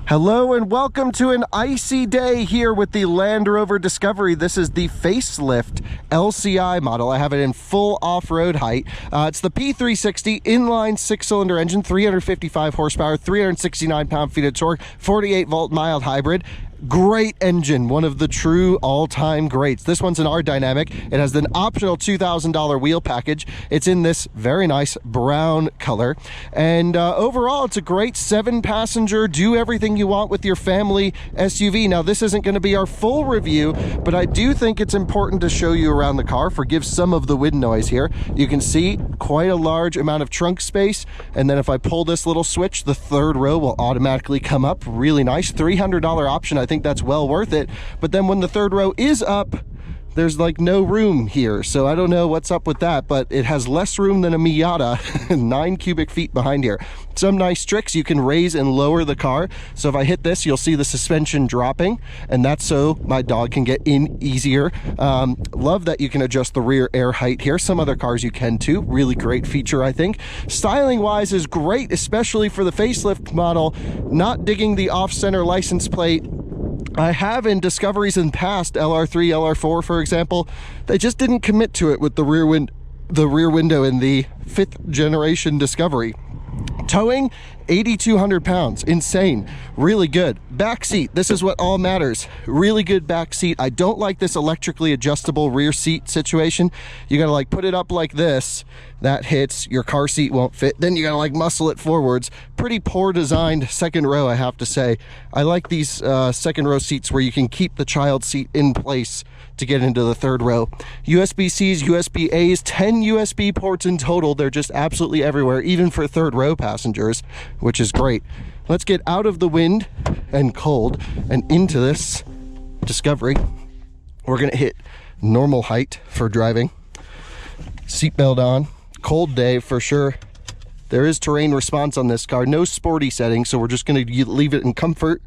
Hello and welcome to an icy day here with the Land Rover Discovery. This is the Facelift LCI model. I have it in full off-road height. It's the P360 inline 6-cylinder engine, 355 horsepower, 369 pound-feet of torque, 48-volt mild hybrid. Great engine, one of the true all-time greats. This one's an R-Dynamic. It has an optional $2,000 wheel package. It's in this very nice brown color. And overall, it's a great 7-passenger, do everything you want with your family SUV. Now, this isn't going to be our full review, but I do think it's important to show you around the car. Forgive some of the wind noise here. You can see quite a large amount of trunk space. And then if I pull this little switch, the third row will automatically come up. Really nice. $300 option. I think that's well worth it. But then when the third row is up, there's like no room here, so I don't know what's up with that, but it has less room than a Miata, 9 cubic feet behind here. Some nice tricks. You can raise and lower the car, so if I hit this, you'll see the suspension dropping, and that's so my dog can get in easier. Love that you can adjust the rear air height here. Some other cars you can too. Really great feature, I think. Styling wise is great, especially for the facelift model. Not digging the off-center license plate. I have in Discoveries in the past, LR3, LR4, for example. They just didn't commit to it with the rear window in the 5th generation Discovery. Towing, 8,200 pounds. Insane. Really good. Back seat. This is what all matters. Really good back seat. I don't like this electrically adjustable rear seat situation. You gotta like put it up like this. That hits. Your car seat won't fit. Then you gotta like muscle it forwards. Pretty poor designed second row, I have to say. I like these second row seats where you can keep the child seat in place to get into the third row. USB-Cs, USB-As, 10 USB ports in total. They're just absolutely everywhere, even for third row passengers, which is great. Let's get out of the wind and cold and into this Discovery. We're gonna hit normal height for driving. Seatbelt on. Cold day for sure. There is terrain response on this car. No sporty settings, so we're just gonna leave it in comfort.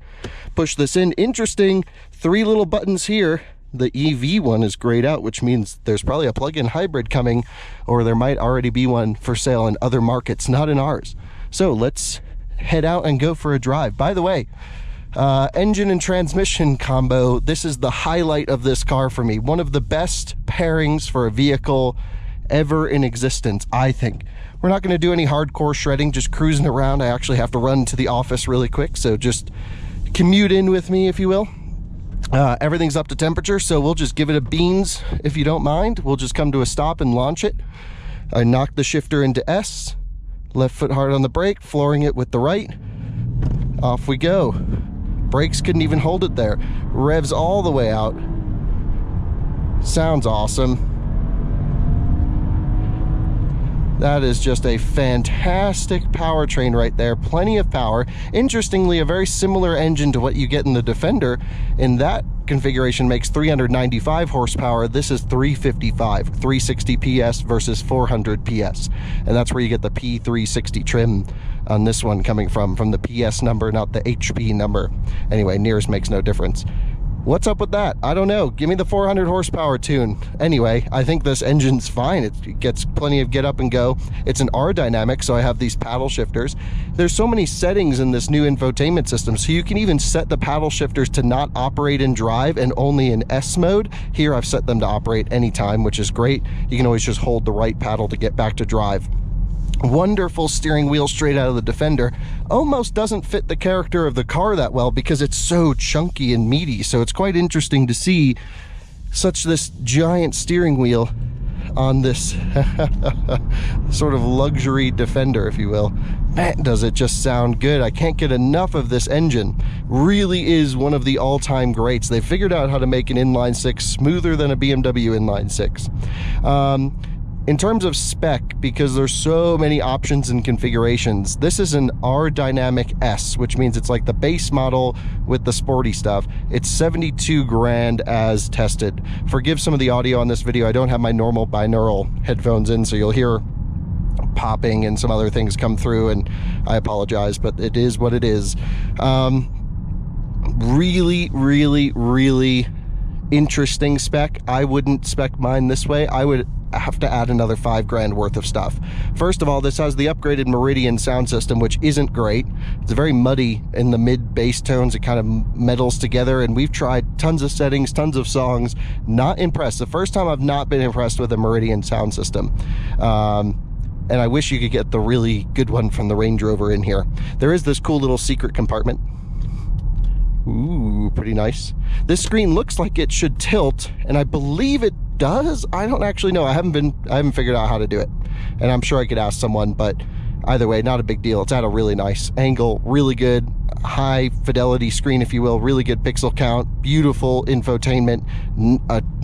Push this in. Interesting, 3 little buttons here. The EV one is grayed out, which means there's probably a plug-in hybrid coming, or there might already be one for sale in other markets, not in ours. So let's head out and go for a drive. By the way, engine and transmission combo, this is the highlight of this car for me. One of the best pairings for a vehicle ever in existence, I think. We're not going to do any hardcore shredding, just cruising around. I actually have to run to the office really quick, so just commute in with me, if you will. Everything's up to temperature, so we'll just give it a beans if you don't mind. We'll just come to a stop and launch it. I knock the shifter into S, left foot hard on the brake, flooring it with the right. Off we go. Brakes couldn't even hold it there. Revs all the way out. Sounds awesome. That is just a fantastic powertrain right there. Plenty of power. Interestingly, a very similar engine to what you get in the Defender. In that configuration makes 395 horsepower. This is 355, 360 PS versus 400 PS. And that's where you get the P360 trim on this one coming from the PS number, not the HP number. Anyway, nearest makes no difference. What's up with that? I don't know. Give me the 400 horsepower tune. Anyway, I think this engine's fine. It gets plenty of get up and go. It's an R-Dynamic, so I have these paddle shifters. There's so many settings in this new infotainment system, so you can even set the paddle shifters to not operate in drive and only in S mode. Here I've set them to operate anytime, which is great. You can always just hold the right paddle to get back to drive. Wonderful steering wheel straight out of the Defender. Almost doesn't fit the character of the car that well because it's so chunky and meaty, so it's quite interesting to see this giant steering wheel on this sort of luxury Defender, if you will. Man, does it just sound good. I can't get enough of this engine. Really is one of the all-time greats. They figured out how to make an inline 6 smoother than a BMW inline 6. In terms of spec, because there's so many options and configurations, this is an R-Dynamic S, which means it's like the base model with the sporty stuff. It's 72 grand as tested. Forgive some of the audio on this video. I don't have my normal binaural headphones in, so you'll hear popping and some other things come through, and I apologize, but it is what it is. Really, really, really interesting spec. I wouldn't spec mine this way. I would have to add another $5,000 worth of stuff. First of all, this has the upgraded Meridian sound system, which isn't great. It's very muddy in the mid bass tones. It kind of meddles together, and we've tried tons of settings, tons of songs. Not impressed. The first time I've not been impressed with a Meridian sound system. And I wish you could get the really good one from the Range Rover in here. There is this cool little secret compartment. Ooh, pretty nice. This screen looks like it should tilt, and I believe it does. I don't actually know. I haven't figured out how to do it, and I'm sure I could ask someone, but either way, not a big deal. It's at a really nice angle, really good high fidelity screen, if you will, really good pixel count, beautiful infotainment.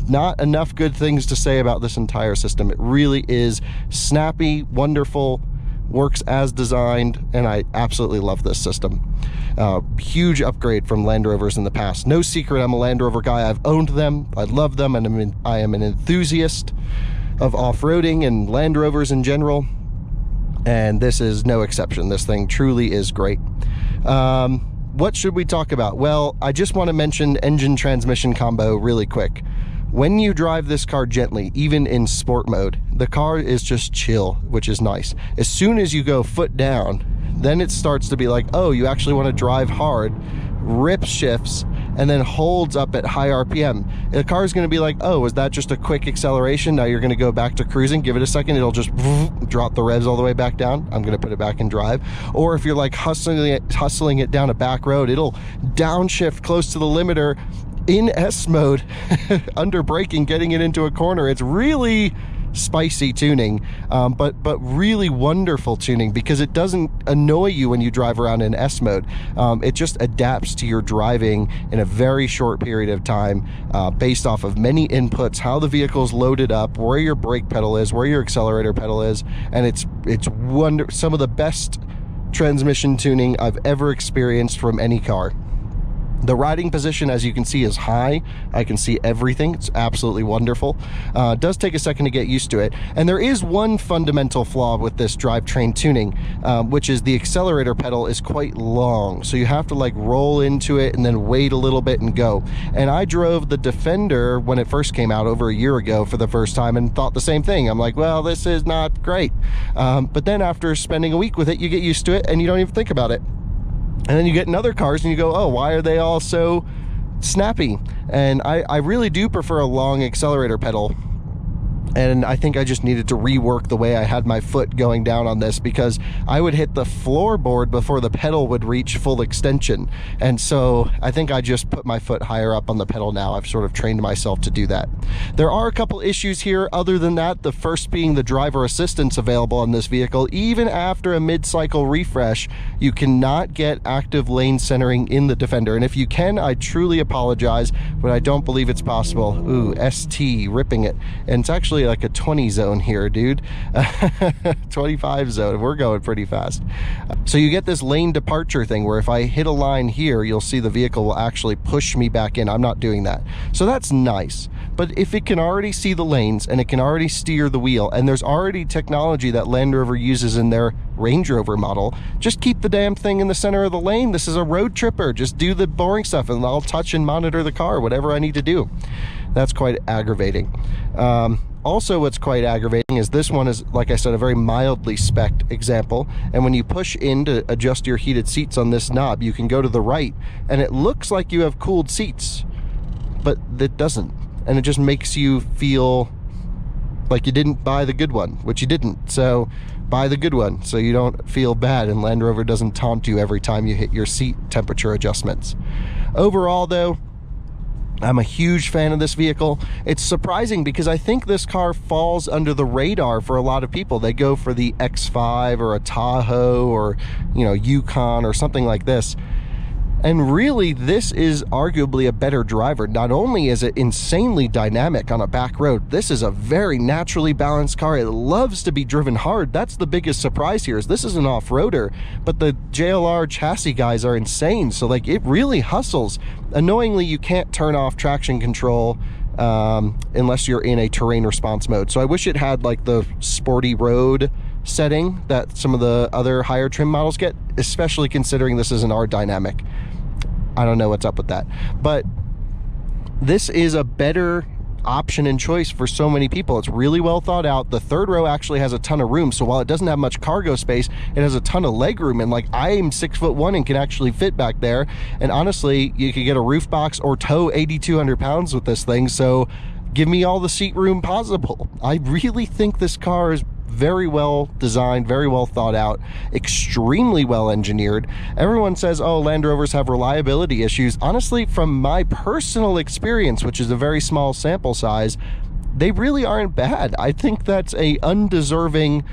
Not enough good things to say about this entire system. It really is snappy, wonderful, works as designed, and I absolutely love this system. Huge upgrade from Land Rovers in the past. No secret, I'm a Land Rover guy. I've owned them, I love them, and I am an enthusiast of off-roading and Land Rovers in general, and this is no exception. This thing truly is great. What should we talk about? Well, I just want to mention engine transmission combo really quick. When you drive this car gently, even in sport mode, the car is just chill, which is nice. As soon as you go foot down, then it starts to be like, oh, you actually want to drive hard, rip shifts, and then holds up at high RPM. The car is going to be like, oh, was that just a quick acceleration? Now you're going to go back to cruising. Give it a second. It'll just drop the revs all the way back down. I'm going to put it back in drive. Or if you're like hustling it down a back road, it'll downshift close to the limiter in S mode under braking, getting it into a corner. It's really spicy tuning, but really wonderful tuning, because it doesn't annoy you when you drive around in S mode. It just adapts to your driving in a very short period of time, based off of many inputs, how the vehicle's loaded up, where your brake pedal is, where your accelerator pedal is, and it's some of the best transmission tuning I've ever experienced from any car. The riding position, as you can see, is high. I can see everything. It's absolutely wonderful. It does take a second to get used to it. And there is one fundamental flaw with this drivetrain tuning, which is the accelerator pedal is quite long. So you have to like roll into it and then wait a little bit and go. And I drove the Defender when it first came out over a year ago for the first time and thought the same thing. I'm like, well, this is not great. But then after spending a week with it, you get used to it and you don't even think about it. And then you get in other cars and you go, oh, why are they all so snappy? And I really do prefer a long accelerator pedal. And I think I just needed to rework the way I had my foot going down on this, because I would hit the floorboard before the pedal would reach full extension. And so I think I just put my foot higher up on the pedal now. I've sort of trained myself to do that. There are a couple issues here other than that, the first being the driver assistance available on this vehicle. Even after a mid-cycle refresh, you cannot get active lane centering in the Defender. And if you can, I truly apologize, but I don't believe it's possible. Ooh, ST, ripping it. And it's actually like a 20 zone here, dude. 25 zone. We're going pretty fast. So you get this lane departure thing where if I hit a line here, you'll see the vehicle will actually push me back in. I'm not doing that. So that's nice. But if it can already see the lanes and it can already steer the wheel, and there's already technology that Land Rover uses in their Range Rover model, just keep the damn thing in the center of the lane. This is a road tripper. Just do the boring stuff and I'll touch and monitor the car, whatever I need to do. That's quite aggravating. Also, what's quite aggravating is this one is, like I said, a very mildly spec'd example. And when you push in to adjust your heated seats on this knob, you can go to the right and it looks like you have cooled seats, but it doesn't. And it just makes you feel like you didn't buy the good one, which you didn't. So buy the good one so you don't feel bad and Land Rover doesn't taunt you every time you hit your seat temperature adjustments. Overall, though, I'm a huge fan of this vehicle. It's surprising because I think this car falls under the radar for a lot of people. They go for the X5 or a Tahoe or, you know, Yukon or something like this. And really, this is arguably a better driver. Not only is it insanely dynamic on a back road, this is a very naturally balanced car. It loves to be driven hard. That's the biggest surprise here, is this is an off-roader, but the JLR chassis guys are insane. So like, it really hustles. Annoyingly, you can't turn off traction control unless you're in a terrain response mode. So I wish it had like the sporty road setting that some of the other higher trim models get, especially considering this is an R dynamic. I don't know what's up with that, but this is a better option and choice for so many people. It's really well thought out. The third row actually has a ton of room, so while it doesn't have much cargo space, it has a ton of leg room, and like, I'm 6'1" and can actually fit back there. And honestly, you could get a roof box or tow 8,200 pounds with this thing, so give me all the seat room possible. I really think this car is very well designed, very well thought out, extremely well engineered. Everyone says, oh, Land Rovers have reliability issues. Honestly, from my personal experience, which is a very small sample size, they really aren't bad. I think that's a undeserving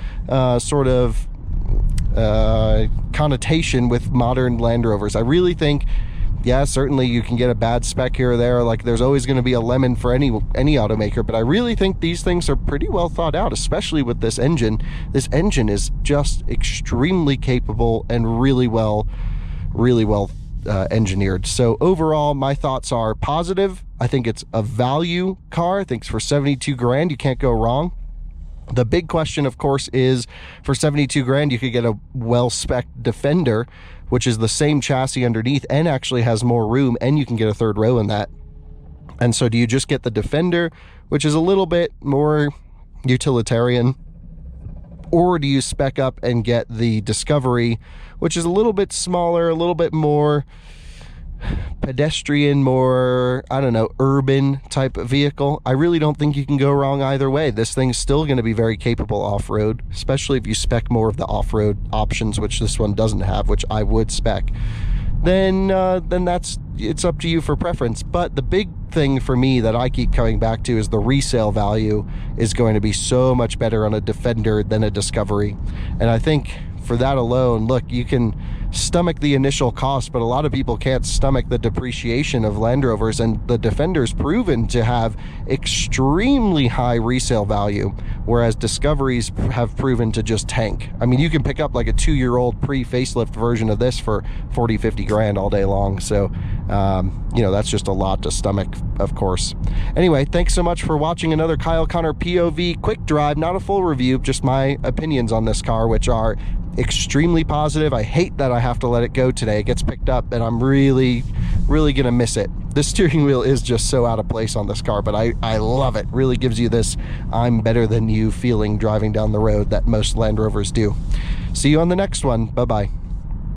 sort of connotation with modern Land Rovers. I really think, yeah, certainly you can get a bad spec here or there. Like, there's always going to be a lemon for any automaker, but I really think these things are pretty well thought out, especially with this engine. This engine is just extremely capable and really well engineered. So overall, my thoughts are positive. I think it's a value car. I think for 72 grand, you can't go wrong. The big question, of course, is for 72 grand, you could get a well-spec'd Defender, which is the same chassis underneath and actually has more room, and you can get a third row in that. And so do you just get the Defender, which is a little bit more utilitarian, or do you spec up and get the Discovery, which is a little bit smaller, a little bit more pedestrian, more, I don't know, urban type of vehicle? I really don't think you can go wrong either way. This thing's still going to be very capable off-road, especially if you spec more of the off-road options, which this one doesn't have, which I would spec. Then it's up to you for preference. But the big thing for me that I keep coming back to is the resale value is going to be so much better on a Defender than a Discovery. And I think for that alone, look, you can stomach the initial cost, but a lot of people can't stomach the depreciation of Land Rovers, and the Defender's proven to have extremely high resale value, whereas Discoveries have proven to just tank. I mean, you can pick up like a 2-year-old pre-facelift version of this for 40, 50 grand all day long. So, you know, that's just a lot to stomach, of course. Anyway, thanks so much for watching another Kyle Connor POV quick drive, not a full review, just my opinions on this car, which are extremely positive. I hate that I have to let it go today. It gets picked up and I'm really gonna miss it. This steering wheel is just so out of place on this car, but I love it. Really gives you this I'm better than you feeling driving down the road that most Land Rovers do. See you on the next one. Bye-bye.